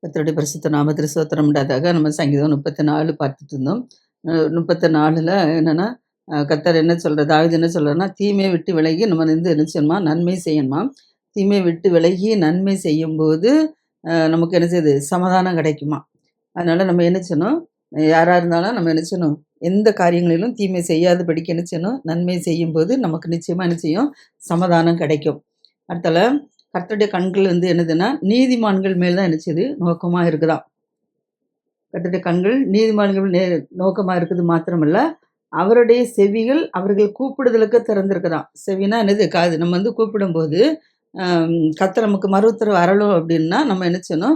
கர்த்தருடைய பரிசுத்த நாமத்திற்கு ஸ்தோத்திரம் உண்டாதாக. நம்ம சங்கீதம் 34 பார்த்துட்டு இருந்தோம். 34ல என்னன்னா, கர்த்தர் என்ன சொல்றார், தாவீது என்ன சொல்றாருன்னா, தீமையை விட்டு விலகி நம்ம என்ன செய்யணுமா, நன்மை செய்யணுமா. தீமையை விட்டு விலகி நன்மை செய்யும்போது நமக்கு என்ன செய்யுது, சமாதானம் கிடைக்குமா. அதனால நம்ம என்ன செய்யணும், யாரா இருந்தாலும் நம்ம என்ன செய்யணும், எந்த காரியங்களிலும் தீமை செய்யாதபடிக்கு என்ன செய்யணும், நன்மை செய்யும்போது நமக்கு நிச்சயமா என்ன செய்யும், சமாதானம் கிடைக்கும். அடுத்தால கர்த்தருடைய கண்கள் என்னதுன்னா, நீதிமான்கள் மேல் தான் என்ன செய்யுது, நோக்கமா இருக்குதாம். கர்த்தருடைய கண்கள் நீதிமான்கள் நோக்கமா இருக்குது மாத்திரமல்ல, அவருடைய செவிகள் அவர்கள் கூப்பிடுதலுக்கு திறந்திருக்குதாம். செவினா என்னது, காது. நம்ம கூப்பிடும்போது கர்த்தர் நமக்கு மறு உத்தரவு அருளும் அப்படின்னா, நம்ம என்ன செய்யணும்,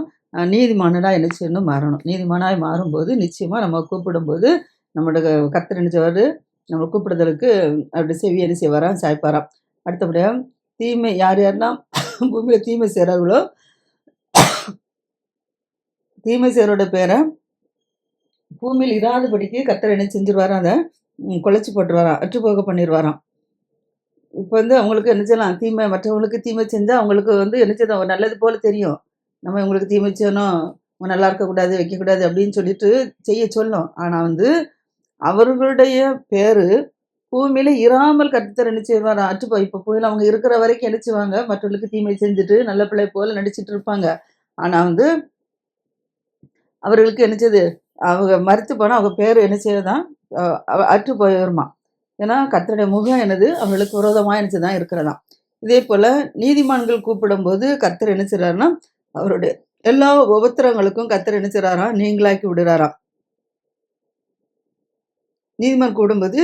நீதிமானடா என்ன செய்யணும், மாறணும். நீதிமானாய் மாறும்போது நிச்சயமா நம்ம கூப்பிடும்போது நம்முடைய கர்த்தர் என்ன செய்வாரு, நம்ம கூப்பிடுதலுக்கு அப்படி செவி என்ன செய்வாராம், சாய்ப்பாராம். அடுத்தபடியா தீமை யார் யாரெல்லாம் பூமியில தீமை செய்கிறார்களோ, தீமை செய்கிறோட பேரை பூமியில் இராதபடிக்கு கர்த்தர் என்ன செஞ்சிருவாராம், அதை குலைச்சி போட்டுருவாராம், அற்றுப்போக பண்ணிடுவாராம். இப்போ அவங்களுக்கு என்ன செய்யலாம், தீமை மற்றவங்களுக்கு தீமை செஞ்சால் அவங்களுக்கு என்ன செய்யணும், நல்லது போல தெரியும். நம்ம இவங்களுக்கு தீமை செய்யணும், அவங்க நல்லா இருக்கக்கூடாது, வைக்கக்கூடாது அப்படின்னு சொல்லிட்டு செய்ய சொல்லும். ஆனால் அவர்களுடைய பேர் பூமியில இராமல் கர்த்தர் என்ன செய்வாராம், அற்றுப்போ. இப்போ பூமியில் அவங்க இருக்கிற வரைக்கும் என்ன செய்வாங்க, மற்றவர்களுக்கு தீமை செஞ்சுட்டு நல்ல பிள்ளை போல நடிச்சிட்டு இருப்பாங்க. ஆனால் அவர்களுக்கு என்ன செய்யுது, அவங்க மரித்து போனால் அவங்க பேர் என்ன செய்யதான், அற்று போயிருமா. ஏன்னா கர்த்தருடைய முகம் என்னது, அவர்களுக்கு விரோதமாக என்ன தான் இருக்கிறதாம். இதே போல் நீதிமான்கள் கூப்பிடும்போது கர்த்தர் என்ன செய்கிறாருன்னா, அவருடைய எல்லா உபத்திரங்களுக்கும் கர்த்தர் என்ன செய்கிறாராம், நீங்களாக்கி விடுறாராம். நீதிமான் கூடும்போது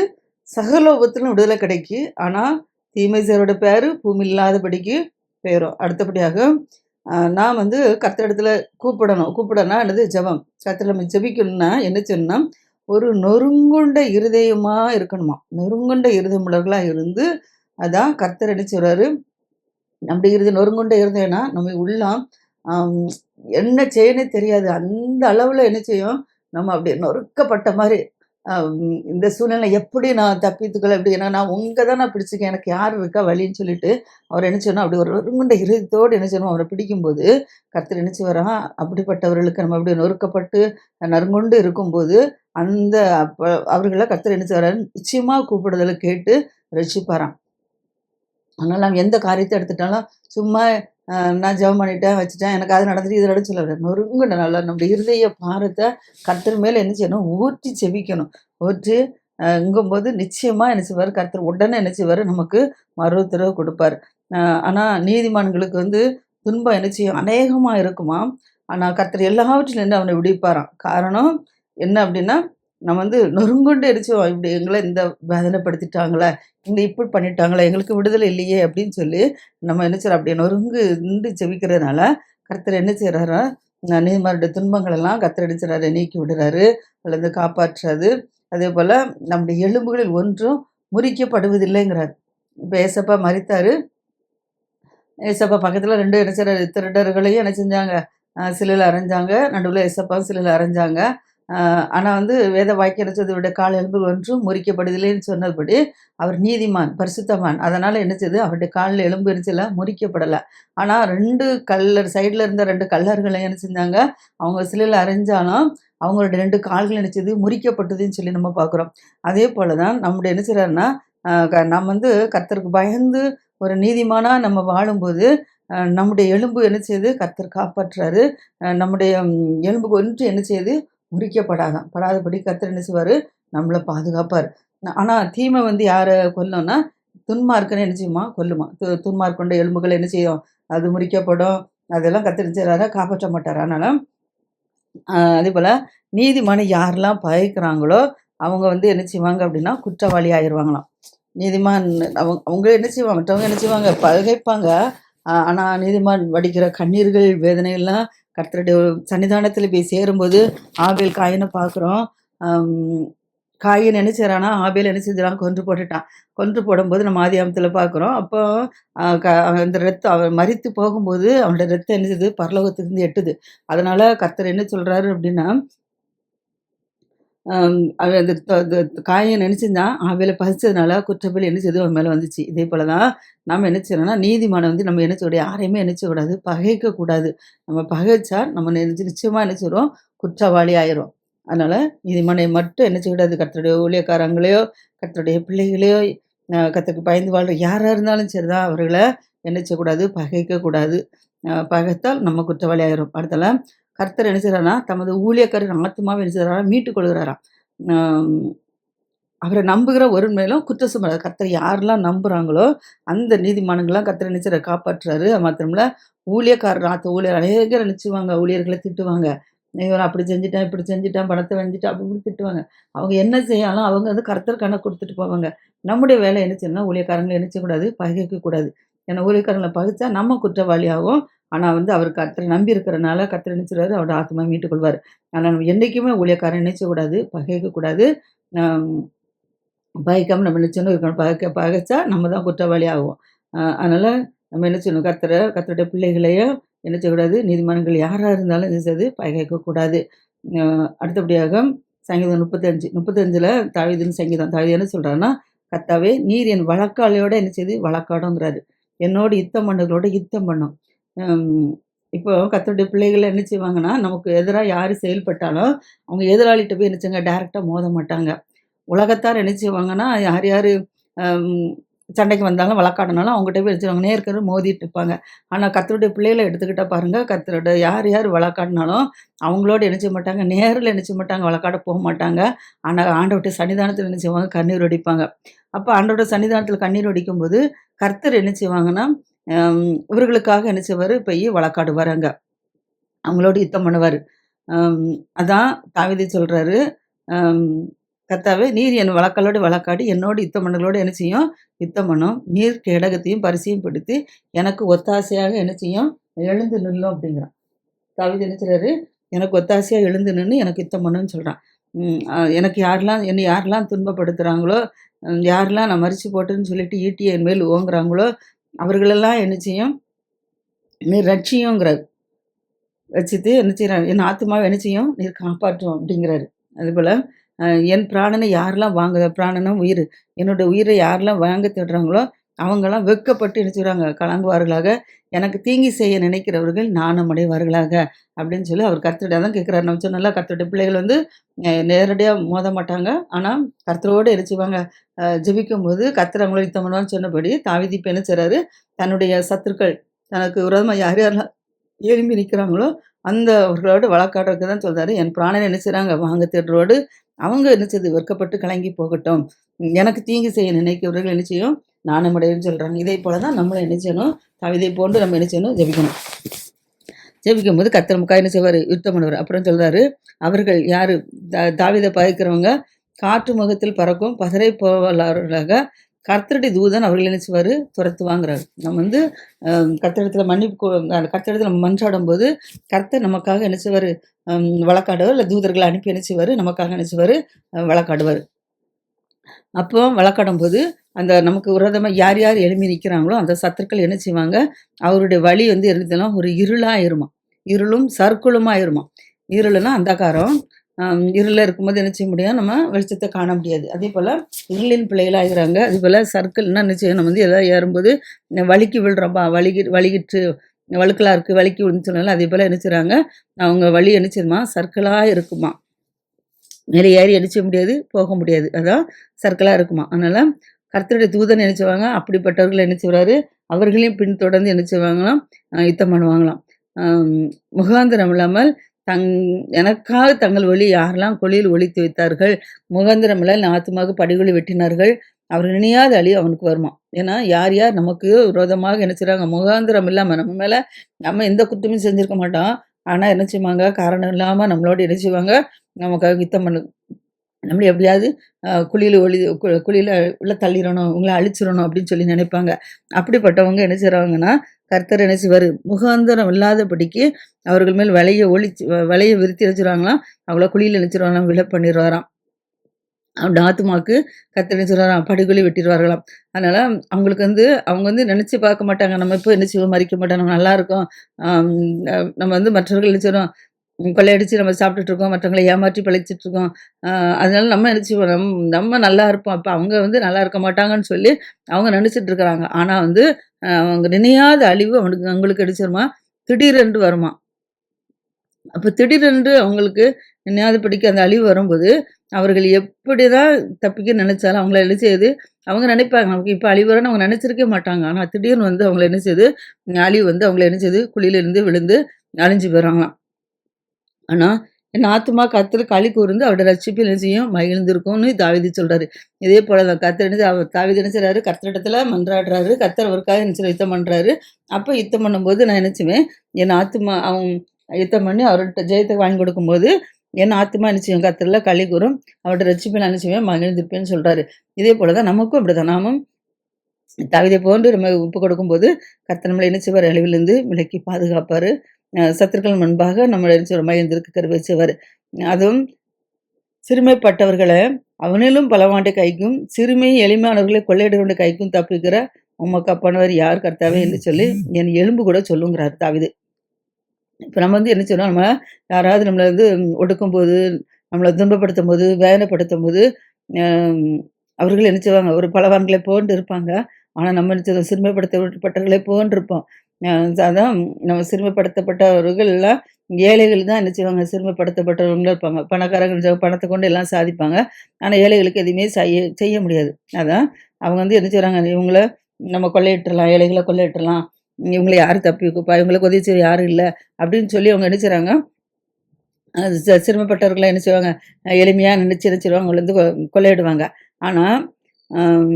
சகல உபத்திரம் விடுதலை கிடைக்கி. ஆனால் தீமை செய்வரோட பேர் பூமி இல்லாதபடிக்கு போயிடும். அடுத்தபடியாக நான் கர்த்தரிடத்துல கூப்பிடனா என்னது, ஜெபம். கர்த்தர் நம்ம ஜெபிக்கணும்னா என்ன செய்யணும்னா, ஒரு நொறுங்குண்ட இருதயமாக இருக்கணுமா. நொறுங்குண்ட இருதயம் உள்ளவர்களாக இருந்து, அதான் கர்த்தர் என்ன செய்வாரு, நம்ம நொறுங்குண்ட இருதயம்னா நம்ம உள்ளம் என்ன செய்யனே தெரியாது. அந்த அளவில் என்ன செய்யும், நம்ம அப்படியே நொறுக்கப்பட்ட மாதிரி இந்த சூழ்நிலை எப்படி நான் தப்பித்துக்கல, எப்படி ஏன்னா நான் உங்கள் தான் நான் பிடிச்சிக்கேன், எனக்கு யார் இருக்கா வழின்னு சொல்லிட்டு அவர் என்ன செய்யணும், அப்படி ஒரு நொறுங்குண்ட இருதயத்தோடு என்ன செய்யணும், அவரை பிடிக்கும்போது கர்த்தர் என்ன செய்வாராம், அப்படிப்பட்டவர்களுக்கு நம்ம அப்படியே நொறுக்கப்பட்டு நறுங்குண்டு இருக்கும்போது அந்த அவர்களை கர்த்தர் என்ன செய்வாராம், நிச்சயமாக கூப்பிடுதலை கேட்டு ரட்சிப்பாராம். அதனால் நம்ம எந்த காரியத்தை எடுத்துட்டாலும் சும்மா நான் ஜெபம் பண்ணிட்டேன், வச்சுட்டேன், எனக்கு அது நடந்துட்டு இது நடந்து சொல்ல நொறுங்குன நல்லா நம்முடைய இருதய பாரத்தை கர்த்தர் மேலே என்ன செய்யணும், ஊற்றி செபிக்கணும். ஊற்றி இங்கும்போது நிச்சயமாக என்ன செய்வார், கர்த்தர் உடனே என்ன செய்வார், நமக்கு மறு உத்தரவு கொடுப்பார். ஆனால் நீதிமான்களுக்கு துன்பம் என்ன செய்யும், அநேகமாக இருக்குமாம். ஆனால் கர்த்தர் எல்லாவற்றிலேருந்து அவனை விடுவிப்பாராம். காரணம் என்ன அப்படின்னா, நம்ம நொறுங்குண்டு எரிச்சோம், இப்படி எங்களை இந்த வேதனைப்படுத்திட்டாங்களே, எங்களை இப்படி பண்ணிட்டாங்களே, எங்களுக்கு விடுதலை இல்லையே அப்படின்னு சொல்லி நம்ம என்ன செய்யறோம், அப்படியே நொறுங்கு நின்று ஜெபிக்கிறதுனால கர்த்தர் என்ன செய்கிறாரா, நீதிமானுடைய துன்பங்கள் எல்லாம் கர்த்தர் என்ன செய்றாரு, நீக்கி விடுறாரு, அல்லது காப்பாற்றுறது. அதே போல் நம்முடைய எலும்புகளில் ஒன்றும் முறிக்கப்படுவதில்லைங்கிறார். இப்போ ஏசப்பா மரித்தாரு. ஏசப்பா பக்கத்தில் 2 என்ன செய்றாரு, திருடர்களையும் என்ன செஞ்சாங்க, சிலையில் அரைஞ்சாங்க. நடுவில் ஏசப்பாவும் சிலையில் அரைஞ்சாங்க. ஆனால் வேத வாக்கியம் என்ன செய்யுது, இவருடைய கால் எலும்பு ஒன்றும் முறிக்கப்படுதில்லைன்னு சொன்னபடி அவர் நீதிமான், பரிசுத்தமான். அதனால் என்ன செய்யுது, அவருடைய காலில் எலும்பு இருந்துச்சுல முறிக்கப்படலை. ஆனால் 2 கல்லர் சைடில் இருந்த 2 கல்லர்களை என்ன செஞ்சாங்க, அவங்க சிலையில் அரைஞ்சாலும் அவங்களுடைய 2 கால்கள் என்ன செய்யுது, முறிக்கப்பட்டதுன்னு சொல்லி நம்ம பார்க்குறோம். அதே போல் தான் நம்முடைய என்ன செய்கிறாருன்னா, நம்ம கர்த்தருக்கு பயந்து ஒரு நீதிமானாக நம்ம வாழும்போது நம்முடைய எலும்பு என்ன செய்யுது, கர்த்தர் காப்பாற்றுறாரு. நம்முடைய எலும்புக்கு ஒன்று என்ன செய்யுது, படாதபடி கர்த்தர் என்ன செய்வார், நம்மளை பாதுகாப்பார். ஆனால் தீமை யாரை கொல்லும்னா, துன்மார்க்கனை என்ன செய்யுமா, கொல்லுமா. துன்மார்க்கொண்ட எலும்புகள் என்ன செய்யும், அது முறிக்கப்படும். அதெல்லாம் கர்த்தர் என்ன செய்கிறாரா, காப்பாற்ற மாட்டார். அதனால் அதே போல் நீதிமானை யாரெல்லாம் பயக்கிறாங்களோ அவங்க என்ன செய்வாங்க அப்படின்னா, குற்றவாளி ஆயிடுவாங்களாம். நீதிமான் அவங்க என்ன செய்வாங்க, மற்றவங்க என்ன செய்வாங்க, பகைப்பாங்க. ஆனால் நீதிமான் வடிக்கிற கண்ணீர்கள் வேதனைகள்லாம் கர்த்தருடைய சன்னிதானத்தில் போய் சேரும்போது ஆபேல் காயினை பார்க்குறோம். காயின் என்ன செய்கிறான்னா, ஆபேல் என்ன செஞ்சான், கொன்று போட்டுட்டான். கொன்று போடும்போது நம்ம ஆதியாகமத்தில் பார்க்குறோம். அப்போ அந்த ரத்தம் அவன் மரித்து போகும்போது அவனோட ரத்தம் என்ன செய்யுது, பரலோகத்துலேருந்து எட்டுது. அதனால் கர்த்தர் என்ன சொல்கிறாரு அப்படின்னா, அவன் அந்த காயம் நினைச்சிருந்தான். ஆவியில பசிச்சதுனால குற்றப்பலி என்ன செய்யுது அவன் மேல வந்துச்சு. இதே போல தான் நம்ம என்ன செய்யணும்னா, நீதிமானை வந்து நம்ம என்ன செய்யக்கூடாது, யாரையுமே என்ன செய்யக்கூடாது, பகைக்கக்கூடாது. நம்ம பகைச்சா நம்ம நிச்சயமா என்ன செய்றோம், குற்றவாளி ஆயிரும். அதனால நீதிமானை மட்டும் என்ன செய்யக்கூடாது, கர்த்தருடைய ஊழியக்காரங்களையோ, கர்த்தருடைய பிள்ளைகளையோ, கர்த்தருக்கு பயந்து வாழ்ற யாரா இருந்தாலும் சரிதான், அவர்கள என்ன செய்யக்கூடாது, பகைக்கக்கூடாது. பகைத்தால் நம்ம குற்றவாளி ஆயிரும். அடுத்தல கர்த்தர் என்ன செய்றார்ன்னா, தமது ஊழியக்காரரின் ஆத்துமாவை என்ன செய்றாராம், மீட்டுக் கொள்கிறாராம். அம் அவர நம்புகிற ஒரு மேலும் குற்றம் சுமரார். கர்த்தர் யாரெல்லாம் நம்புறாங்களோ, அந்த நீதிமான்கள்லாம் கர்த்தர் என்ன செய்றாரு, காப்பாற்றுறாரு. அது மாத்திரமில்ல, ஊழியக்காரர் ஊழியர் அநேகர் என்ன செய்வாங்க, ஊழியர்கள திட்டுவாங்க. இவன் அப்படி செஞ்சுட்டான், இப்படி செஞ்சுட்டான், பணத்த வஞ்சிட்டான், அப்படி இப்படி திட்டுவாங்க. அவங்க என்ன செய்யாலும் அவங்க வந்து கர்த்தர் கணக்கு குடுத்துட்டு போவாங்க. நம்முடைய வேலை என்ன செய்யணும்னா, ஊழியக்காரங்கள என்ன செய்யக்கூடாது, பகைக்கக்கூடாது. ஏன்னா ஊழியக்காரங்கள பகைச்சா நம்ம குற்றவாளி ஆவோம். ஆனா வந்து அவர் கர்த்தரை நம்பி இருக்கிறனால கர்த்தர் என்ன செய்றாரு, அவரோட ஆத்துமாவ மீட்டுக் கொள்வாரு. ஆனா நம்ம என்னைக்குமே ஊழியக்காரன் என்ன செய்யக்கூடாது, பகைக்கக்கூடாது. அம் பகைக்காம நம்ம என்ன செய்யணும் இருக்கணும். பகைச்சா நம்ம தான் குற்றவாளி ஆவோம். அதனால நம்ம என்ன செய்யணும், கர்த்தருடைய பிள்ளைகளையும் என்ன செய்யக்கூடாது, நீதிமான்கள் யாரா இருந்தாலும் என்ன செய்யாது, பகைக்கக்கூடாது. அ அடுத்தபடியாக சங்கீதம் 35ல தாவீதின் சங்கீதம். தாவீது என்ன சொல்றாருன்னா, "கர்த்தாவே நீர் என் வழக்காளியோட என்ன செய்து வழக்காடுங்கிறாரு. என்னோடு யுத்தம் பண்ணுகிறவரோட யுத்தம் பண்ணும்." ம் இப்போ கர்த்தருடைய பிள்ளைகள் என்ன செய்வாங்கன்னா, நமக்கு எதிரா யாரு செயல்பட்டாலும், அவங்க எதிராளிட்ட போய் என்ன செய்யுங்க, டைரக்ட்டா மோத மாட்டாங்க. உலகத்தார் என்ன செய்வாங்கன்னா, யார் யாரு அம் சண்டைக்கு வந்தாலும், வழக்காடுனாலும் அவங்ககிட்ட போய் என்ன செய்வாங்க, நேருக்கு நேர் மோதிட்டு இருப்பாங்க. ஆனா கர்த்தருடைய பிள்ளைகள எடுத்துக்கிட்டா பாருங்க, கர்த்தரோட யார் யார் வழக்காடுனாலும், அவங்களோட என்ன செய்ய மாட்டாங்க, நேர்ல என்ன செய்ய மாட்டாங்க, வழக்காட மாட்டாங்க. ஆனா ஆண்டவருடைய சன்னிதானத்தில என்ன செய்வாங்க, கண்ணீர் வடிப்பாங்க. அப்ப ஆண்டவருடைய சன்னிதானத்தில கண்ணீர் வடிக்கும்போது, கர்த்தர் என்ன செய்வாங்கன்னா, அம் இவர்களுக்காக என்ன செய்வாரு, போய் வழக்காடுவாரு அங்க. அவங்களோட யுத்தம் பண்ணுவாரு. அம் அதான் தாவீது சொல்றாரு, அம் "கர்த்தாவே, நீர் என் வழக்காளோடு வழக்காடி, என்னோடு யுத்தம் பண்ணுகிறவர்களோடு என்ன செய்யும்? யுத்தம் பண்ணும். நீர் கேடகத்தையும் பரிசையும் பிடித்து, எனக்கு ஒத்தாசையாக என்ன செய்யும்? எழுந்து நில்லும்" அப்படிங்கிறான். தாவீது என்ன செய்றாரு? எனக்கு ஒத்தாசையா எழுந்து நின்னு எனக்கு யுத்தம் பண்ணுன்னு சொல்றான். எனக்கு என்னை யாரெல்லாம் துன்பப்படுத்துறாங்களோ, யாரெல்லாம் நான் மரிச்சு போட்டுன்னு சொல்லிட்டு ஈட்டிய என் மேல் ஓங்குறாங்களோ, அவர்களெல்லாம் என்ன செய்யும்? நீர் ரட்சியுங்கிறாரு. வச்சுட்டு என்ன செய்றாரு, என் ஆத்துமாவ என்ன செய்யும்? நீர் காப்பாற்றும் அப்படிங்கிறாரு. அதுபோல அ என் பிராணனை யாரெல்லாம் பிராணனா உயிரு. என்னோட உயிரை யாரெல்லாம் வாங்க தேடுறாங்களோ, அவங்கலாம் வெட்கப்பட்டு என்ன செய்றாங்க? கலங்குவார்களாக. எனக்கு தீங்கு செய்ய நினைக்கிறவர்கள் நாணம் அடைவார்களாக. அப்படின்னு சொல்லி அவர் கர்த்தரிடம் தான் கேட்கிறாரு. நம்ம சொன்னோம்ல, கர்த்தருடைய பிள்ளைகள் வந்து நேரடியா மோத மாட்டாங்க. ஆனா கர்த்தரோடு என்ன செய்வாங்க? ஜெபிக்கும்போது கர்த்தர் அவங்கள யுத்தம் பண்ணுவார்ன்னு சொன்னபடி, தாவீது இப்ப என்ன செய்றாரு? தன்னுடைய சத்துருக்கள் தனக்கு விரோதமா யார் யாரெல்லாம் எழும்பி நிற்கிறாங்களோ, அந்த அவர்களோட வழக்காடுறதுக்கு தான் சொல்றாரு. என் பிராணனை என்ன செய்றாங்க? வாங்க தேடுறோடு, அவங்க என்ன செய்து வெட்கப்பட்டு கலங்கி போகட்டும். எனக்கு தீங்கு செய்ய நினைக்கிறவர்கள் என்ன செய்யும்? நாணமடையும்ன்னு சொல்றாங்க. இதே போல தான் நம்மளும் என்ன செய்யணும்? தாவீதை போன்று நம்ம என்ன செய்யணும்? ஜெபிக்கணும். ஜெபிக்கும்போது கர்த்தர் நமக்காக என்ன செய்வாரு? யுத்தம் பண்ணுவாரு. அப்புறம் சொல்றாரு, அவர்கள் யாரு? தாவீத பகைக்கிறவங்க, காற்று முகத்தில் பறக்கும் பதரை போவலார்களாக கர்த்தருடைய தூதன் அவர்கள் என்ன செய்வாரு? துரத்துவாங்கிறாரு. நம்ம வந்து கர்த்தரிடத்துல கர்த்தரிடத்துல நம்ம மன்றாடும்போது, கர்த்தர் நமக்காக என்ன செய்வாரு? வழக்காடுவார். இல்ல தூதர்கள அனுப்பி என்ன செய்வாரு? நமக்காக என்ன செய்வாரு? வழக்காடுவாரு. அப்போ வழக்காடும்போது, அந்த நமக்கு விரோதமா யார் யார் எழும்பி நிற்கிறாங்களோ, அந்த சத்துருக்கள் என்ன செய்வாங்க? அவருடைய வழி வந்து இருந்ததுன்னா ஒரு இருளா ஆயிருமாம். இருளும் சர்க்குலுமா ஆயிருமாம். இருளுன்னா அந்தகாரம். இருள்ல இருக்கும்போது என்ன செய்ய முடியும்? நம்ம வெளிச்சத்த காண முடியாது. அதேபோல இருளின் பிள்ளைகளா ஆகுறாங்க. அதேபோல சர்க்கிள்னா என்ன செய்யும்? நம்ம வந்து ஏதாவது ஏறும்போது வழுக்கி விழுறோம்பா, வழுக்கிட்டு வழுக்கலா இருக்கு, வழுக்கி விழுந்துன்னு சொன்னோம்ல, அதேபோல என்ன செய்றாங்க? அவங்க வழி என்ன செய்யுமா? சர்க்கிளா இருக்குமா. மேலே ஏறி என்ன செய்ய முடியாது? போக முடியாது. அதான் சர்க்கிளா இருக்குமா. அதனால கர்த்தருடைய தூதன் என்ன செய்வாங்க? அப்படிப்பட்டவர்கள என்ன செய்வாரு? அவர்களையும் பின்தொடர்ந்து என்ன செய்வாங்களாம்? யுத்தம் பண்ணுவாங்களாம். அம் முகாந்திரம் இல்லாமல் தங் எனக்காக தங்கள் வழி யாரெல்லாம் கொழியில் ஒளித்து வைத்தார்கள், முகாந்திரம் இல்ல என் ஆத்துமாவுக்கு படுகுழி வெட்டினார்கள், அவர் நினையாத அழி அவனுக்கு வருமாம். ஏன்னா, யார் யார் நமக்கு விரோதமாக என்ன செய்றாங்க? முகாந்திரம் இல்லாம நம்ம மேல நம்ம எந்த குற்றமும் செஞ்சிருக்க மாட்டோம். ஆனா என்ன செய்வாங்க? காரணம் இல்லாம நம்மளோட என்ன செய்வாங்க? நமக்காக யுத்தம் நம்மள எப்படியாவது குழியில உள்ள தள்ளிறணும், உங்கள அழிச்சிறணும் அப்படின்னு சொல்லி நினைப்பாங்க. அப்படிப்பட்டவங்க என்ன செய்றாங்கன்னா, கர்த்தர் என்ன செய்வாரு? முகாந்திரம் இல்லாதபடிக்கு அவர்கள் மேல் வலைய விரித்து என்ன செய்றாங்களாம்? அவங்கள குழியில என்ன செய்வாங்களாம்? விழ பண்ணிருவாராம். அவருடைய ஆத்துமாக்கு கர்த்தர் என்ன செய்றாராம்? படுகுழி வெட்டிருவார்களாம். அதனால அவங்களுக்கு வந்து அவங்க வந்து நினைச்சு பார்க்க மாட்டாங்க. நம்ம எப்போ என்ன செய்வோம்? மறிக்க மாட்டோம். நம்ம நல்லாருக்கோம். ஆம் நம்ம வந்து மற்றவர்கள் என்ன செய்றோம்? கொள்ளையடிச்சு நம்ம சாப்பிட்டுட்டுருக்கோம். மற்றவங்கள ஏமாற்றி பிழைச்சிட்டுருக்கோம். அ அதனால நம்ம என்ன செய்வோம், நம்ம நல்லா இருப்போம். அப்ப அவங்க வந்து நல்லா இருக்க மாட்டாங்கன்னு சொல்லி அவங்க நெனச்சுட்டு இருக்கிறாங்க. ஆனா வந்து அவங்க நினையாத அழிவு அவங்களுக்கு கிடைச்சிருமா, திடீரென்று வருமா. அப்ப திடீரென்று அவங்களுக்கு நினையாதபடிக்கு அந்த அழிவு வரும்போது, அவர்கள் எப்படிதான் தப்பிக்க நெனச்சாலும் அவங்கள என்ன செய்யுது, அவங்க நெனைப்பாங்க, நமக்கு இப்ப அழிவு வரும்னு அவங்க நெனச்சிருக்கவே மாட்டாங்க. ஆனா திடீர்னு வந்து அவங்கள என்ன செய்யுது, அழிவு வந்து அவங்கள என்ன செய்யுது, குழியிலிருந்து விழுந்து அழிஞ்சு போயிறாங்களாம். ஆனா, என் ஆத்துமா கர்த்தர் களி கூர்ந்து அவருடைய ரட்சிப்பில் என்ன செய்யும்? மகிழ்ந்திருக்கும்னு தாவீது சொல்றாரு. இதே போல தான் கர்த்தர் என்ன தாவீது என்ன செய்றாரு? கர்த்தரிடத்துல மன்றாடுறாரு. கர்த்தர் அவருக்காக என்ன செய்றாரு? யுத்தம் பண்றாரு. அப்ப யுத்தம் பண்ணும்போது நான் என்ன செய்வேன்? என் ஆத்துமா அவன் யுத்தம் பண்ணி அவர்ட்ட ஜெயத்த வாங்கி கொடுக்கும்போது, என் ஆத்துமா என்ன செய்யும்? கர்த்தர்ல களி கூரும். அவருடைய ரட்சிப்பில் நான் என்ன செய்வேன்? மகிழ்ந்திருப்பேன்னு சொல்றாரு. இதே போல தான் நமக்கும் அப்படிதான். நாமும் தாவீதை போன்று நம்ம ஒப்பு கொடுக்கும்போது, கர்த்தர் நம்மள என்ன செய்வாரு? அழிவிலிருந்து விலக்கி பாதுகாப்பாரு. சத்துருக்கள் முன்பாக நம்மள என்ன செய்வாரு? மகிழ்ந்திருக்க கிருபை செய்வாரு. அதுவும் சிறுமைப்பட்டவர்கள அவனிலும் பலவானுடைய கைக்கும், சிறுமை எளிமையானவர்களை கொள்ளையிடுகிறவனுடைய கைக்கும் தப்புவிக்கிற உமக்கு அப்பானவர் யார் கர்த்தாவே என்று சொல்லி, என் எலும்பு கூட சொல்லுங்கிறாரு தாவீது. இப்ப நம்ம வந்து என்ன செய்றோம்? நம்ம யாராவது நம்மள வந்து ஒடுக்கும்போது, நம்மள துன்பப்படுத்தும்போது, வேதனைப்படுத்தும்போது, அ அவர்கள் என்ன செய்வாங்க? ஒரு பலவான்களை போன்று இருப்பாங்க. ஆனா நம்ம என்ன செய்றோம்? சிறுமைப்படுத்தப்பட்டவர்களை போன்று இருப்போம். அ அதான் நம்ம சிறுமைப்படுத்தப்பட்டவர்கள் எல்லாம் ஏழைகள் தான் என்ன செய்வாங்க? சிறுமைப்படுத்தப்பட்டவங்களா இருப்பாங்க. பணக்காரங்க பணத்த கொண்டு எல்லாம் சாதிப்பாங்க. ஆனா ஏழைகளுக்கு எதுவுமே செய்ய முடியாது. அதான் அவங்க வந்து என்ன செய்றாங்க? இவங்கள நம்ம கொள்ளையிட்டுறலாம், ஏழைகள கொள்ளையிட்டுறலாம். இவங்கள யாரு தப்பி வைக்கப்பா? இவங்களுக்கு உதவி செய்ய யாரும் இல்ல. அப்படின்னு சொல்லி அவங்க என்ன செய்றாங்க? சிரமப்பட்டவர்கள என்ன செய்வாங்க? எளிமையா நினைச்சு என்ன செய்வாங்க? அவங்கள வந்து கொள்ளையிடுவாங்க. ஆனா, அம்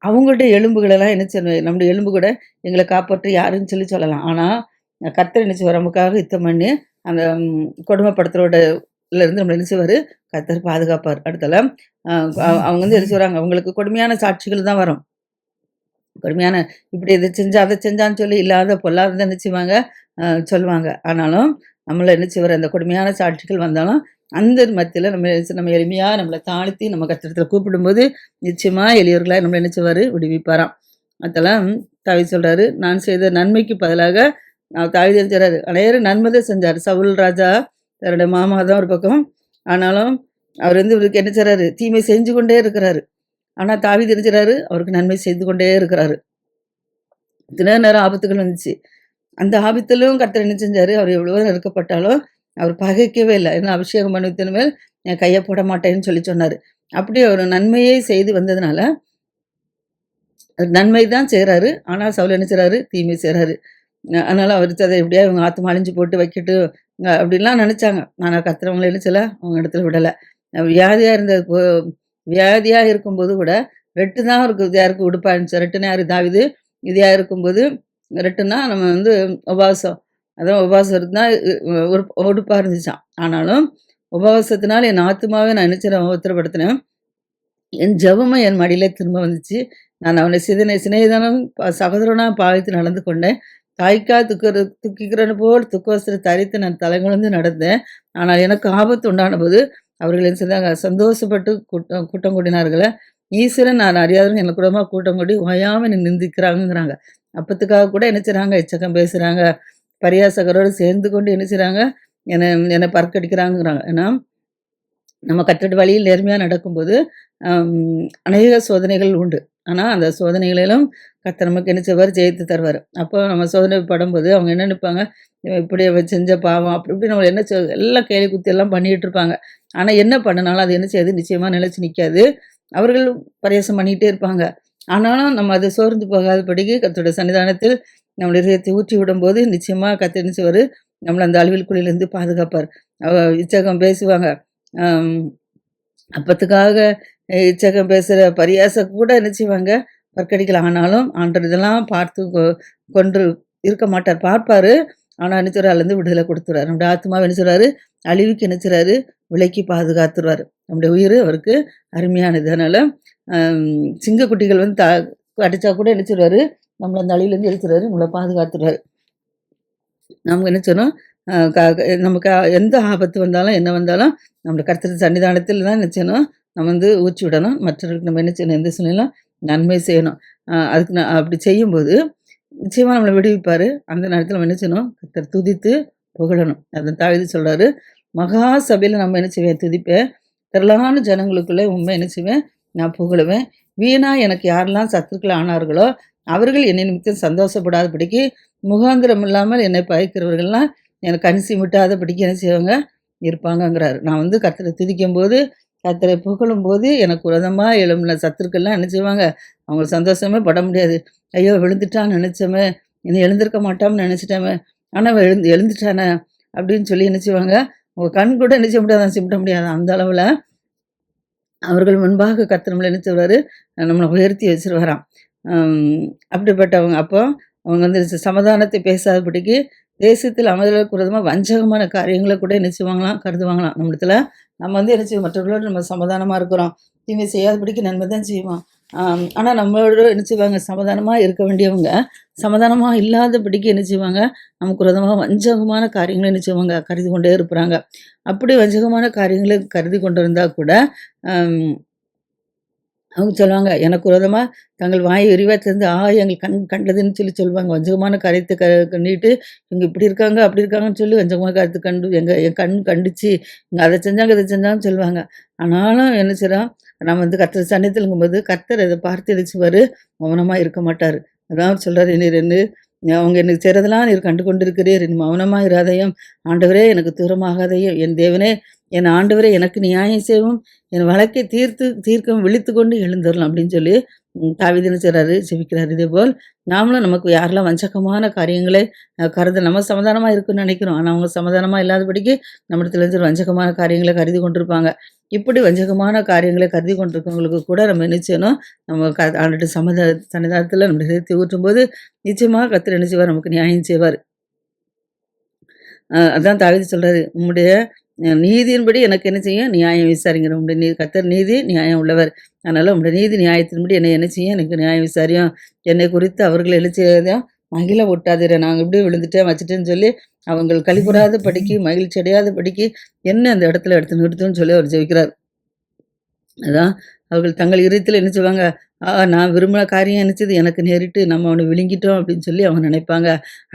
அவங்களுடைய எலும்புகளெல்லாம் என்ன செய்யணும்? நம்முடைய எலும்பு கூட எங்கள காப்பாற்ற யாருன்னு சொல்லி சொல்லலாம். ஆனா, கர்த்தர் என்ன செய்வாரு? நமக்காக யுத்தம் பண்ணி, அந்த கொடுமைப்படுத்துறோட இருந்து நம்மள என்ன செய்வாரு? கர்த்தர் பாதுகாப்பார். அடுத்தால, அ அவங்க வந்து என்ன செய்றாங்க? அவங்களுக்கு கொடுமையான சாட்சிகள் தான் வரும். கொடுமையான இப்படி இத செஞ்சா, அத செஞ்சான்னு சொல்லி இல்லாத பொல்லாதத என்ன செய்வாங்க? சொல்லுவாங்க. ஆனாலும் நம்மள என்ன செய்வாரு? அந்த கொடுமையான சாட்சிகள் வந்தாலும், அந்த மத்தியில நம்ம எளிமையா நம்மள தாழ்த்தி நம்ம கர்த்தரிடத்துல கூப்பிடும்போது, நிச்சயமா எளியவர்களா நம்மள என்ன செய்வாரு? விடுவிப்பாராம். அதெல்லாம் தாவீது சொல்றாரு, நான் செய்த நன்மைக்கு பதிலாக தாவீது என்ன செய்றாரு? அநேகர் நன்மை தான் செஞ்சாரு. சவுல் ராஜா தன்னுடைய மாமா தான் ஒரு பக்கம். ஆனாலும் அவர் வந்து இவருக்கு என்ன செய்றாரு? தீமை செஞ்சு கொண்டே இருக்கிறாரு. ஆனா தாவீது என்ன செய்றாரு? அவருக்கு நன்மை செய்து கொண்டே இருக்கிறாரு. எத்தனையோ நேரம் ஆபத்துகள் வந்துச்சு. அந்த ஆபத்திலும் கர்த்தர் என்ன செஞ்சாரு? அவர் எவ்வளவோ நெருக்கப்பட்டாலும், அவர் பகைக்கவே இல்ல. ஏன்னா அபிஷேகம் பண்ணினத்தின் மேல் என் கைய போட மாட்டேன்னு சொல்லி சொன்னாரு. அப்படி ஒரு நன்மையே செய்து வந்ததுனால, நன்மை தான் செய்றாரு. ஆனா சவுல் என்ன செய்றாரு? தீமை செய்றாரு. அதனால அவருக்கு அத எப்படியாவது இவங்க ஆத்தும அழிஞ்சு போட்டு வைக்கட்டும், அப்படின்லாம் நெனச்சாங்க. ஆனா கர்த்தர் அவங்கள என்ன செய்யல? அவங்க இடத்துல விடல. வியாதியா இருந்த வியாதியா இருக்கும்போது கூட, ரெட்டு தான் அவருக்கு யாருக்கு உடுப்பா இருந்துச்சு. ரெட்டுன்னா யாரு? தாவீது விதியா இருக்கும்போது, ரெட்டுன்னா நம்ம வந்து உபவாசம். அதான் உபவாசம் இருந்தா உடுப்பா இருந்துச்சாம். ஆனாலும், உபவாசத்தினால என் ஆத்துமாவ நான் என்ன செய்றேன்? உபத்திரப்படுத்தினேன். என் ஜெபமும் என் மடியிலே திரும்ப வந்துச்சு. நான் அவனை சிநேகிதனும் சகோதரனா பாவித்து நடந்து கொண்டேன். தாய்க்கா துக்கிக்கிறவன் போல் துக்கவஸ்திரம் தரித்து நான் தலைகுனிந்து நடந்தேன். ஆனால் எனக்கு ஆபத்து உண்டானபோது, அவர்கள் என்ன செய்தாங்க? சந்தோஷப்பட்டு கூட்டம் கூட்டம் கூட்டினார்களே. ஈஸ்வரன் நான் அறியாதவன் எனக்கு கூடமா கூட்டம் கூட்டி ஓயாம என்னை நிந்திக்கிறாங்கங்கிறாங்க. அப்பத்துக்காக கூட என்ன செய்றாங்க? எச்சகம் பேசுறாங்க. பரியாசகரோடு சேர்ந்து கொண்டு என்ன செய்றாங்க? என்ன என்ன பற்கடிக்கிறாங்கங்கிறாங்க. ஏன்னா நம்ம கர்த்தருடைய வழியில் நேர்மையா நடக்கும்போது, அநேக சோதனைகள் உண்டு. ஆனா, அந்த சோதனைகளிலும் கர்த்தர் நமக்கு என்ன செய்வாரு? ஜெயித்து தருவாரு. அப்போ நம்ம சோதனை படும்போது, அவங்க என்ன நினைப்பாங்க? இவன் இப்படி அவ செஞ்ச பாவம், அப்படி இப்படி நம்மள என்ன எல்லாம் கேலி கூத்து எல்லாம் பண்ணிட்டு இருப்பாங்க. ஆனா, என்ன பண்ணுனாலும் அது என்ன செய்யாது? நிச்சயமா நிலைச்சு நிக்காது. அவர்கள் பரியாசம் பண்ணிட்டே இருப்பாங்க. ஆனாலும் நம்ம அது சோர்ந்து போகாதபடிக்கு கர்த்தருடைய சன்னிதானத்தில் நம்முடைய இதயத்தை ஊற்றி விடும்போது, நிச்சயமா கர்த்தர் என்ன செய்வாரு? நம்மள அந்த அழிவில் குழியிலிருந்து பாதுகாப்பார். இச்சகம் பேசுவாங்க. அம் அப்பத்துக்காக இச்சகம் பேசுற பரியாசம் கூட என்ன செய்வாங்க? பற்கடிக்கலாம். ஆனாலும் ஆண்டவர் இதெல்லாம் பார்த்து கொன்று இருக்க மாட்டார். பார்ப்பாரு. ஆனா என்ன செய்றாரு? அதுலருந்து விடுதலை குடுத்துருவாரு. நம்முடைய ஆத்துமாவ என்ன செய்றாரு? அழிவுக்கு என்ன செய்றாரு? விலக்கி பாதுகாத்துருவாரு. நம்முடைய உயிரு அவருக்கு அருமையானது. அதனால அம் சிங்கக்குட்டிகள் வந்து அடிச்சா கூட என்ன செய்வாரு? நம்மள அந்த அழிவுலேருந்து எடுத்துருவாரு. நம்மள பாதுகாத்துருவாரு. நம்ம என்ன செய்யணும்? அ க க நமக்கு எந்த ஆபத்து வந்தாலும், என்ன வந்தாலும், நம்முடைய கர்த்தர் சன்னிதானத்தில் தான் என்ன செய்யணும்? நம்ம வந்து ஊற்றி விடணும். மற்றவர்களுக்கு நம்ம என்ன செய்யணும்? எந்த சூழ்நிலையிலும் நன்மை செய்யணும். அதுக்கு நான் அப்படி செய்யும்போது, நிச்சயமா நம்மள விடுவிப்பாரு. அந்த நேரத்தில நம்ம என்ன செய்யணும்? கர்த்தர துதித்து, புகழணும். அத தாவீது சொல்றாரு, மகா சபையில நம்ம என்ன செய்வேன் துதிப்பேன். திரளான ஜனங்களுக்குள்ள உம்மை என்ன செய்வேன், நான் புகழுவேன். வீணா எனக்கு யாரெல்லாம் சத்துருக்கள் ஆனார்களோ, அவர்கள் என்னை நிமித்தம் சந்தோஷப்படாதபடிக்கு, முகாந்திரம் இல்லாமல் என்னை பகைக்கிறவர்கள்லாம் எனக்கு கண் சிமிட்டாதபடிக்கு என்ன செய்வாங்க, இருப்பாங்கங்கிறாரு. நான் வந்து கர்த்தரை துதிக்கும்போது, கர்த்தரை புகழும்போது எனக்கு விரோதமா எழும்பின சத்துருக்கள்லாம் என்ன செய்வாங்க, அவங்க சந்தோஷமே பட முடியாது. ஐயோ! விழுந்துட்டான்னு நெனச்சோமே, இனி எழுந்திருக்க மாட்டான்னு நெனச்சுட்டோமே, ஆனா அவன் எழுந்துட்டானே அப்படின்னு சொல்லி என்ன செய்வாங்க, உங்க கண் கூட என்ன செய்ய முடியாதாம், சிமிட்ட முடியாதாம். அந்த அளவுல அவர்கள் முன்பாக கர்த்தர் நம்மள என்ன செய்வாரு, நம்மள உயர்த்தி வச்சுருவாராம். அப்படிப்பட்டவங்க அப்போ அவங்க வந்து சமாதானத்தை பேசாதபடிக்கு, தேசத்தில் அமைதலுக்கு விரோதமா வஞ்சகமான காரியங்கள கூட என்ன செய்வாங்களாம், கருதுவாங்களாம். நம்மிடத்துல நம்ம வந்து என்ன செய்வோம், மற்றவர்களோடு நம்ம சமாதானமா இருக்கிறோம். தீமை செய்யாதபடிக்கு நன்மை தான் செய்வோம். ஆனா நம்மளோட என்ன செய்வாங்க, சமாதானமா இருக்க வேண்டியவங்க, சமாதானமா இல்லாதபடிக்கு என்ன செய்வாங்க, நமக்கு விரோதமா வஞ்சகமான காரியங்கள என்ன செய்வாங்க, கருதி கொண்டே இருப்பாங்க. அப்படி வஞ்சகமான காரியங்கள கருதி கொண்டிருந்தா கூட, அம் அவங்க சொல்லுவாங்க, எனக்கு விரோதமா தங்கள் வாயை விரிவா திறந்து, எங்கள் கண் கண்டதுன்னு சொல்லி சொல்லுவாங்க. வஞ்சகமான காரியத்த கண்ணிட்டு, இவங்க இப்படி இருக்காங்க, அப்படி இருக்காங்கன்னு சொல்லி வஞ்சகமான காரியத்த கண்டு என் கண் கண்டுச்சு, இங்க அத செஞ்சாங்க, இத செஞ்சாங்கன்னு சொல்லுவாங்க. ஆனாலும் என்ன செய்றோம், நம்ம வந்து கர்த்தர் சந்நிதியிலங்கும்போது, கர்த்தர் அத பார்த்து என்ன செய்வாரு, மௌனமா இருக்க மாட்டாரு. அதான் அவர் சொல்றாரு, "நீர் என்ன அவங்க எனக்கு செய்றதெல்லாம் நீர் கண்டு கொண்டிருக்கிறீர். நீ மௌனமா இராதேயும். ஆண்டவரே எனக்கு தூரமாகாதேயும். என் தேவனே, என் ஆண்டவரே எனக்கு நியாயம் செய்யவும், என் வழக்கை தீர்க்கவும் விழித்துக்கொண்டு எழுந்தருளும்" அப்படின்னு சொல்லி தாவீது என்ன செய்றாரு, ஜெபிக்கிறாரு. இதேபோல் நாமளும் நமக்கு யாரெல்லாம் வஞ்சகமான காரியங்களை நம்ம சமாதானமா இருக்குன்னு நெனைக்கிறோம். ஆனா அவங்க சமாதானமா இல்லாதபடிக்கு நம்மிடத்துல இருந்து ஒரு வஞ்சகமான காரியங்கள கருதி கொண்டிருப்பாங்க. இப்படி வஞ்சகமான காரியங்களை கருதி கொண்டிருக்கிறவங்களுக்கு கூட நம்ம என்ன செய்யணும், நம்ம ஆண்டவருடைய சன்னிதானத்துல நம்ம இதயத்தை ஊற்றும்போது, நிச்சயமா கர்த்தர் என்ன செய்வார், நமக்கு நியாயம் செய்வார். அதான் தாவீது சொல்றாரு, "உம்முடைய நீதியின்படி எனக்கு என்ன செய்யும்? நியாயம் விசாரிங்க. உம்முடைய கர்த்தர் நீதி, நியாயம் உள்ளவர். அதனால உம்முடைய நீதி நியாயத்தின்படி என்னை என்ன செய்யும்? எனக்கு நியாயம் விசாரியும். என்னை குறித்து அவர்கள் என்ன செய்யாதையும் மகிழ ஒட்டாதீர். நாங்க இப்படியே விழுந்துட்டேன், வச்சுட்டேன்னு சொல்லி அவங்கள் களிகூறாத படிக்கு, மகிழ்ச்சி அடையாத படிக்கு என்ன அந்த இடத்துல எடுத்து நிறுத்துன்னு சொல்லி அவர் ஜெபிக்கிறார். அதான் அவர்கள் தங்கள் இருதயத்தில என்ன செய்வாங்க, நான் விரும்பின காரியம் என்னச்சது எனக்கு நேரிட்டு நம்ம அவன விழுங்கிட்டோம் அப்படின்னு சொல்லி அவங்க நினைப்பாங்க.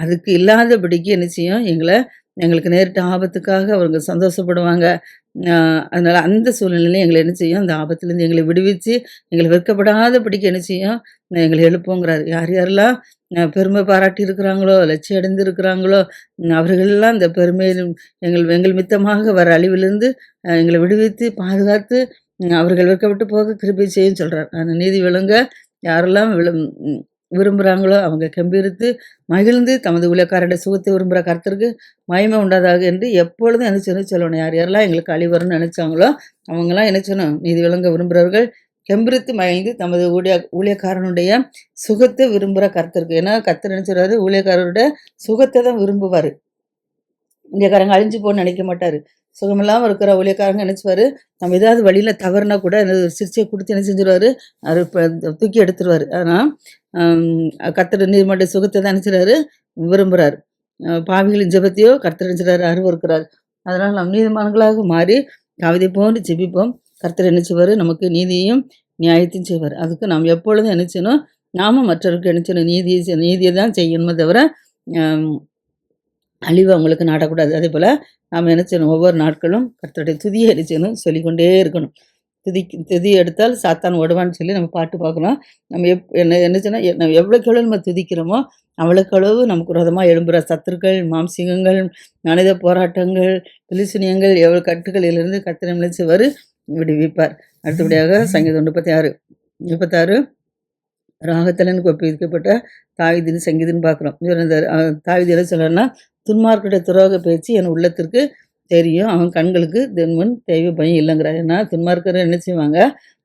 அதுக்கு இல்லாதபடிக்கு என்ன செய்யும், எங்களுக்கு நேரிட்ட ஆபத்துக்காக அவங்க சந்தோஷப்படுவாங்க. அ அதனால அந்த சூழ்நிலையில எங்கள என்ன செய்யும், அந்த ஆபத்துலேருந்து எங்களை விடுவிச்சு, எங்கள வெட்கப்படாதபடிக்கு என்ன செய்யும், எங்கள எழுப்புங்கிறாரு. யார் யாரெல்லாம் பெருமை பாராட்டி இருக்கிறாங்களோ, லட்சியம் அடைந்து இருக்கிறாங்களோ, அவர்களெல்லாம் இந்த பெருமையிலும் எங்கள் எங்கள் மித்தமாக வர அழிவிலிருந்து எங்கள விடுவித்து, பாதுகாத்து அவர்கள் வெட்கப்பட்டு போக கிருபை செய்யும்ன்னு சொல்றார். அந்த நீதி விளங்க யாரெல்லாம் விரும்புறாங்களோ அவங்க கெம்பீரித்து, மகிழ்ந்து தமது ஊழியக்காரருடைய சுகத்தை விரும்புகிற கர்த்தருக்கு மகிமை உண்டாதாக என்று எப்பொழுதும் என்ன சொல்லணும். யார் யாரெல்லாம் எங்களுக்கு அழி வரும்னு நினைச்சாங்களோ, அவங்கலாம் என்ன சொல்லணும், நீதி விளங்க விரும்புகிறவர்கள் கெம்பீரித்து மகிழ்ந்து தமது ஊழியக்காரனுடைய சுகத்தை விரும்புகிற கர்த்தருக்கு. ஏன்னா கர்த்தர் என்ன சொல்றாரு, ஊழியக்காரருடைய சுகத்தை தான் விரும்புவாரு. ஊழியக்காரங்க அழிஞ்சு போன்னு நினைக்க மாட்டாரு. சுகமில்லாம இருக்கிற ஊழியக்காரங்க நினைச்சுவாரு, நம்ம ஏதாவது வழியில தவறுனா கூட சிகிச்சை குடுத்து என்ன செஞ்சுருவாரு, அவரு தூக்கி எடுத்துருவாரு. ஆனா, கர்த்தர் நீதிமன்ற சுகத்த தான் நினைச்சுறாரு, விரும்புறாரு. பாவிகளின் ஜெபத்தையோ கர்த்தர் நினைச்சுறாரு, அருவருக்கிறார். அதனால நாம் நீதிமான்களாக மாறி தாவீதை போன்று ஜெபிப்போம். கர்த்தர் என்ன செய்வாரு, நமக்கு நீதியையும் நியாயத்தையும் செய்வார். அதுக்கு நாம் எப்பொழுதும் என்ன செய்யணும், நாமும் மற்றவருக்கு என்ன செய்யணும், நீதிய தான் செய்யணுமே தவிர, அ அழிவு அவங்களுக்கு நாடக்கூடாது. அதேபோல நாம என்ன செய்யணும், ஒவ்வொரு நாட்களும் கர்த்தருடைய துதிய என்ன செய்யணும், சொல்லிக்கொண்டே இருக்கணும். துதி எடுத்தால் சாத்தான் ஓடுவான்னு சொல்லி நம்ம பாட்டு பார்க்குறோம். நம்ம என்ன சொன்னா, நம்ம எவ்வளோக்கு எவ்வளோ நம்ம துதிக்கிறோமோ, அவ்வளோக்கு அளவு நமக்கு விரோதமா எழும்புற சத்துருக்கள், மாம்சீகங்கள், மனித போராட்டங்கள், பிலிசுனியங்கள் எவ்வளோ கட்டுகளிலிருந்து கர்த்தர் நம்மள செய்வாரு, விடுவிப்பார். அடுத்தபடியாக சங்கீதம் 36 ராகத்தலனுக்கு ஒப்புவிக்கப்பட்ட தாவீதின் சங்கீதம்னு பார்க்குறோம். இவர் இந்த தாவீது என்ன சொல்றாருன்னா, துன்மார்க்கருடைய துரோக பேச்சு என் உள்ளத்திற்கு தெரியும். அவன் கண்களுக்கு தென்முன் தெய்வ பயம் இல்லைங்கிறார். ஏன்னா துன்மார்க்கர் என்ன செய்வாங்க,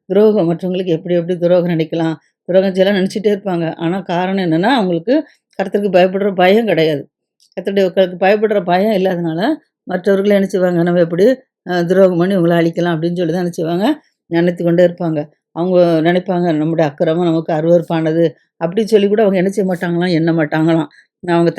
துரோகம் மற்றவங்களுக்கு எப்படி எப்படி துரோகம் நினைக்கலாம், துரோகம் செய்யலாம் நினச்சிட்டே இருப்பாங்க. ஆனா காரணம் என்னன்னா, அவங்களுக்கு கர்த்தருக்கு பயப்படுற பயம் கிடையாது. கர்த்தருக்கு பயப்படுற பயம் இல்லாதனால, மற்றவர்கள என்ன செய்வாங்க, நம்ம எப்படி துரோகம் பண்ணி இவங்கள அழிக்கலாம் அப்படின்னு சொல்லி தான் என்ன செய்வாங்க, நினைத்து கொண்டே இருப்பாங்க. அவங்க நினைப்பாங்க, நம்முடைய அக்கிரமம் நமக்கு அருவருப்பானது அப்படின்னு சொல்லி கூட அவங்க என்ன செய்ய மாட்டாங்களாம், எண்ண மாட்டாங்களாம். அவங்க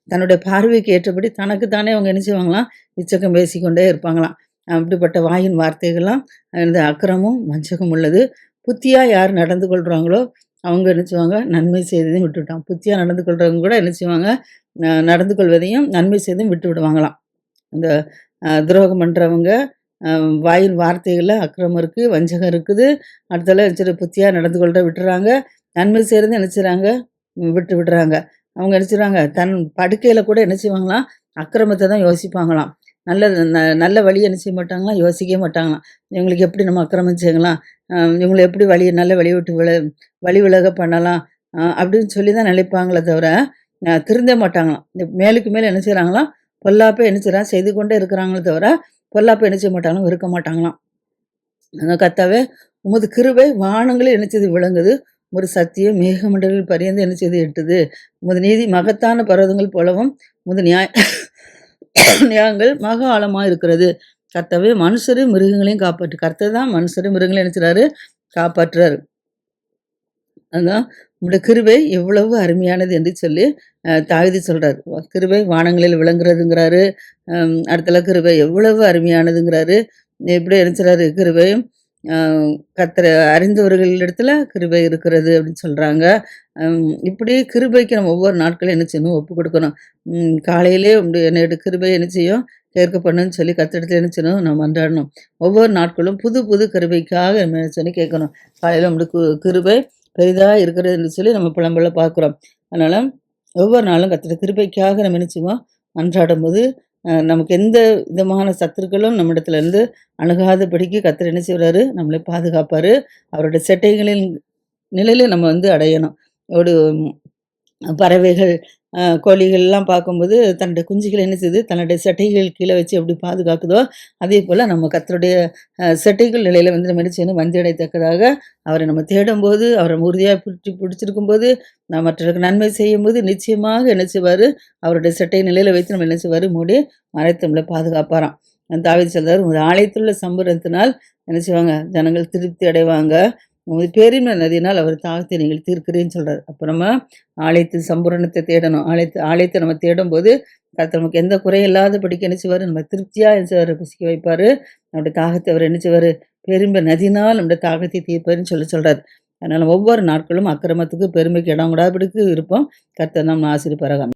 தன்னுடைய பார்வைக்கு ஏற்றபடி தனக்கு தானே அவங்க என்ன செய்வாங்களாம், இச்சகம் பேசிக்கொண்டே இருப்பாங்களாம். அப்படிப்பட்ட வாயின் வார்த்தைகள்லாம் இந்த அக்கிரமும் வஞ்சகம் உள்ளது. புத்தியா யார் நடந்து கொள்றாங்களோ அவங்க என்ன செய்வாங்க, நன்மை செய்ததையும் விட்டுவிட்டாங்க. புத்தியா நடந்து கொள்றவங்க கூட என்ன செய்வாங்க, நடந்து கொள்வதையும் நன்மை செய்தும் விட்டு விடுவாங்களாம். இந்த துரோகம் பண்றவங்க, அ வாயின் வார்த்தைகள்ல அக்கிரமம் இருக்கு, வஞ்சகம் இருக்குது. அடுத்தால சரி புத்தியா நடந்து கொள்றத விட்டுறாங்க. நன்மை செய்றத என்ன செய்றாங்க, விட்டு விடுறாங்க. அவங்க என்ன செய்றாங்க, தன் படுக்கையில கூட என்ன செய்வாங்களாம், அக்கிரமத்த தான் யோசிப்பாங்களாம். நல்லது நல்ல வழிய என்ன செய்ய மாட்டாங்களாம், யோசிக்கவே மாட்டாங்களாம். இவங்களுக்கு எப்படி நம்ம அக்கிரமம் செய்யலாம், இவங்கள எப்படி நல்ல வழிய விட்டு வழி விலக பண்ணலாம், அப்படின்னு சொல்லி தான் நினைப்பாங்களே தவிர, திருந்த மாட்டாங்களாம். இந்த மேலுக்கு மேல என்ன செய்றாங்களாம், பொல்லாப்ப என்ன செய்றாங்க, செய்து கொண்டே இருக்கிறாங்களே தவிர, பொல்லாப்ப என்ன செய்ய மாட்டாங்களாம், வெறுக்க மாட்டாங்களாம். கர்த்தாவே, உமது கிருபை வானங்களில் என்ன செய்து விளங்குது. உமது சத்தியம் மேகமண்டலில் பரியந்து என்ன செய்து எட்டுது. உமது நீதி மகத்தான பர்வதங்கள் போலவும், உமது நியாயங்கள் மகா ஆழமா இருக்கிறது. கர்த்தாவே, மனுஷரையும் மிருகங்களையும் கர்த்தர் தான் மனுஷரையும் மிருகங்களையும் என்ன செய்றாரு, காப்பாற்றுறாரு. அதான் உம்முடைய கிருபை எவ்வளவு அருமையானது என்று சொல்லி தாவீது சொல்றாரு. கிருபை வானங்களில் விளங்குறதுங்கிறாரு. அடுத்தல கிருபை எவ்வளவு அருமையானதுங்கிறாரு. எப்படி என்ன செய்றாரு, கிருபை அ கர்த்தர அறிந்தவர்களிடத்துல கிருபை இருக்கிறது அப்படின்னு சொல்றாங்க. இப்படி கிருபைக்கு நம்ம ஒவ்வொரு நாட்களும் என்ன செய்யணும், ஒப்புக் கொடுக்கணும். காலையிலே உம்முடைய என்னுடைய கிருபை என்ன செய்யும், கேட்கப்படும்னு சொல்லி கர்த்தரிடத்துல என்ன செய்யணும், நம்ம மன்றாடணும். ஒவ்வொரு நாட்களும் புது புது கிருபைக்காக நம்ம என்ன சொல்லி கேட்கணும். காலையில உம்முடைய கிருபை பெரிதா இருக்கிறதுன்னு சொல்லி நம்ம புலம்பல்ல பார்க்குறோம். அதனால ஒவ்வொரு நாளும் கர்த்தருடைய கிருபைக்காக நம்ம என்ன செய்வோம், மன்றாடும்போது நமக்கு எந்த விதமான சத்துருக்களும் நம்மிடத்துலருந்து அணுகாதபடிக்கு கர்த்தர் என்ன செய்றாரு, நம்மளை பாதுகாப்பாரு. அவருடைய செட்டைகளின் நிழலை நம்ம வந்து அடையணும். ஒரு பறவைகள், கோழிகள்லாம் பார்க்கும்போது தன்னுடைய குஞ்சுகள என்ன செய்யுது, தன்னுடைய செட்டைகள் கீழ வச்சு எப்படி பாதுகாக்குதோ, அதேபோல நம்ம கர்த்தருடைய செட்டைகள் நிலையில வந்து நம்ம என்ன செய்யணும், வந்தியடையத்தக்கதாக அவரை நம்ம தேடும்போது, அவரை உறுதியா பிடிச்சிருக்கும்போது, மற்றவர்களுக்கு நன்மை செய்யும்போது, நிச்சயமாக என்ன செய்வாரு, அவருடைய செட்டை நிலையில வைத்து நம்ம என்ன செய்வாரு, மூடி மறைத்து நம்மள பாதுகாப்பாராம். தாவீது சொல்றாரு, "உமது ஆலயத்திலுள்ள சம்பூரணத்தினால் என்ன செய்வாங்க, ஜனங்கள் திருப்தி அடைவாங்க. உமது பேரின்ப நதியினால் அவர் தாகத்தை நீங்கள் தீர்க்கிறேன்னு" சொல்றாரு. அப்ப நம்ம ஆலயத்தின் சம்பூரணத்தை தேடணும். ஆலயத்த நம்ம தேடும்போது, கர்த்தர் நமக்கு எந்த குறையும் இல்லாதபடிக்கு என்ன செய்வாரு, நம்ம திருப்தியா என்ன செய்வாரு, புசிக்க வைப்பாரு. நம்முடைய தாகத்தை அவர் என்ன செய்வாரு, பேரின்ப நதியினால் நம்முடைய தாகத்தை தீர்ப்பாருன்னு சொல்றாரு. அதனால ஒவ்வொரு நாட்களும் அக்கிரமத்துக்கு, பெருமைக்கு இடம் கொடாதபடிக்கு இருப்போம். கர்த்தர் நம்மை ஆசீர்வதிப்பாராக.